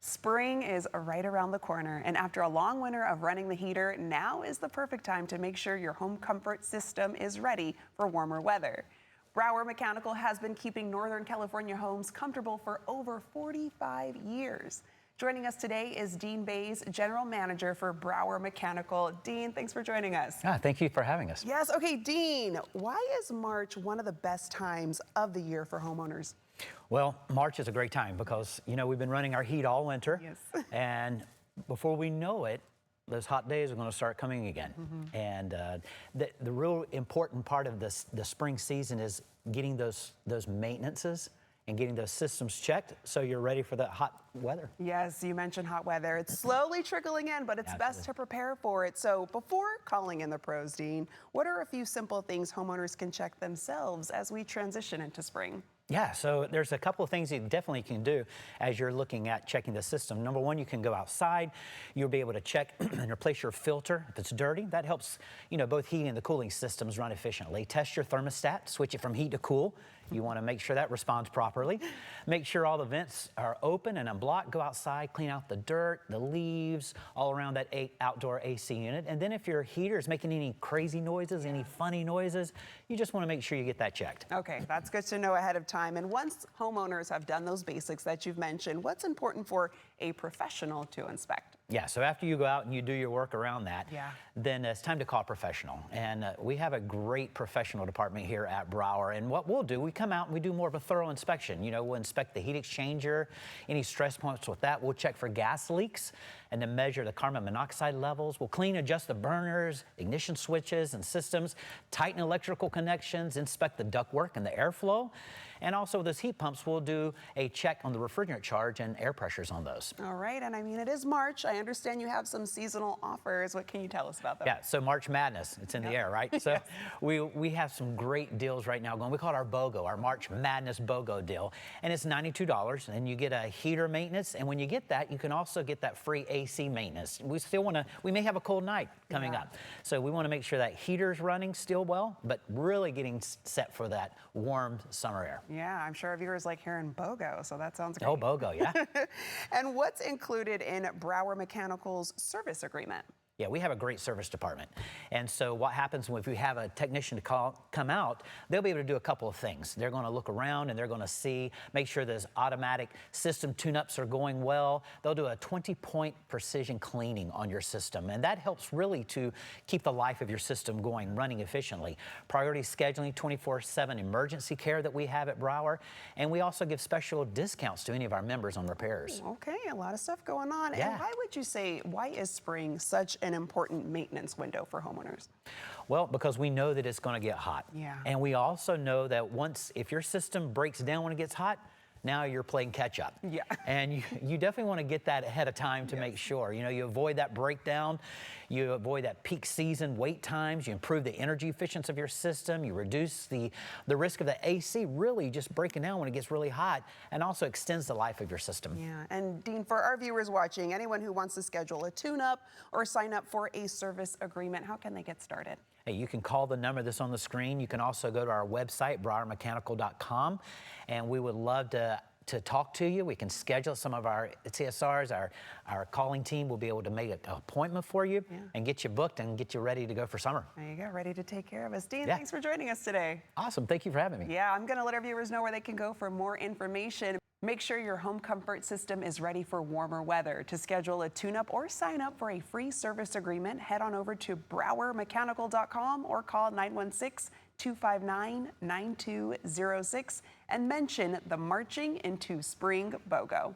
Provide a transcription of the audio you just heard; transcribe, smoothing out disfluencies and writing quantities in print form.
Spring is right around the corner, and after a long winter of running the heater, now is the perfect time to make sure your home comfort system is ready for warmer weather. Brower Mechanical has been keeping Northern California homes comfortable for over 45 years. Joining us today is Dean Bays, General Manager for Brower Mechanical. Dean, thanks for joining us. Thank you for having us. Yes, okay, Dean, why is March one of the best times of the year for homeowners? Well, March is a great time because, we've been running our heat all winter. Yes. And before we know it, those hot days are going to start coming again. And the real important part of the spring season is getting those maintenances and getting those systems checked so you're ready for that hot weather. Yes, you mentioned hot weather. It's slowly trickling in, but it's best to prepare for it. So before calling in the pros, Dean, what are a few simple things homeowners can check themselves as we transition into spring? Yeah, so there's a couple of things you definitely can do as you're looking at checking the system. Number one, you can go outside. You'll be able to check and replace your filter if it's dirty. That helps, both heating and the cooling systems run efficiently. Test your thermostat, switch it from heat to cool. You want to make sure that responds properly. Make sure all the vents are open and unblocked. Go outside, clean out the dirt, the leaves, all around that outdoor AC unit. And then if your heater is making any crazy noises, any funny noises, you just want to make sure you get that checked. Okay, that's good to know ahead of time. And once homeowners have done those basics that you've mentioned, what's important for a professional to inspect? Yeah, so after you go out and you do your work around that, Yeah. then it's time to call a professional. And we have a great professional department here at Brower. And what we'll do, we come out and we do more of a thorough inspection. We'll inspect the heat exchanger, any stress points with that. We'll check for gas leaks and then measure the carbon monoxide levels. We'll clean, adjust the burners, ignition switches and systems, tighten electrical connections, inspect the ductwork and the airflow. And also with those heat pumps, we'll do a check on the refrigerant charge and air pressures on those. All right, and it is March. I understand you have some seasonal offers. What can you tell us about them? Yeah, so March Madness, it's in the air, right? So we have some great deals right now going. We call it our BOGO, our March Madness BOGO deal. And it's $92, and you get a heater maintenance. And when you get that, you can also get that free AC maintenance. We may have a cold night coming up. So we want to make sure that heater's running still well, but really getting set for that warm summer air. Yeah, I'm sure our viewers like hearing BOGO, so that sounds great. Oh, BOGO, yeah. And what's included in Brower Mechanical's service agreement? Yeah, we have a great service department. And so what happens if we have a technician to come out, they'll be able to do a couple of things. They're going to look around and they're going to see, make sure those automatic system tune-ups are going well. They'll do a 20-point precision cleaning on your system. And that helps really to keep the life of your system going, running efficiently. Priority scheduling, 24/7 emergency care that we have at Brower. And we also give special discounts to any of our members on repairs. Okay, a lot of stuff going on. Yeah. And why is spring such an important maintenance window for homeowners? Well, because we know that it's going to get hot. Yeah. And we also know that if your system breaks down when it gets hot, now you're playing catch up. Yeah. And you definitely want to get that ahead of time to make sure. You avoid that breakdown, you avoid that peak season wait times, you improve the energy efficiency of your system, you reduce the risk of the AC really just breaking down when it gets really hot, and also extends the life of your system. Yeah, and Dean, for our viewers watching, anyone who wants to schedule a tune-up or sign up for a service agreement, how can they get started? Hey, you can call the number that's on the screen. You can also go to our website, browermechanical.com, and we would love to talk to you. We can schedule some of our CSRs, our calling team will be able to make an appointment for you and get you booked and get you ready to go for summer. There you go, ready to take care of us. Dean, thanks for joining us today. Awesome, thank you for having me. Yeah, I'm gonna let our viewers know where they can go for more information. Make sure your home comfort system is ready for warmer weather. To schedule a tune-up or sign up for a free service agreement, head on over to browermechanical.com or call 916-259-9206 and mention the Marching into Spring BOGO.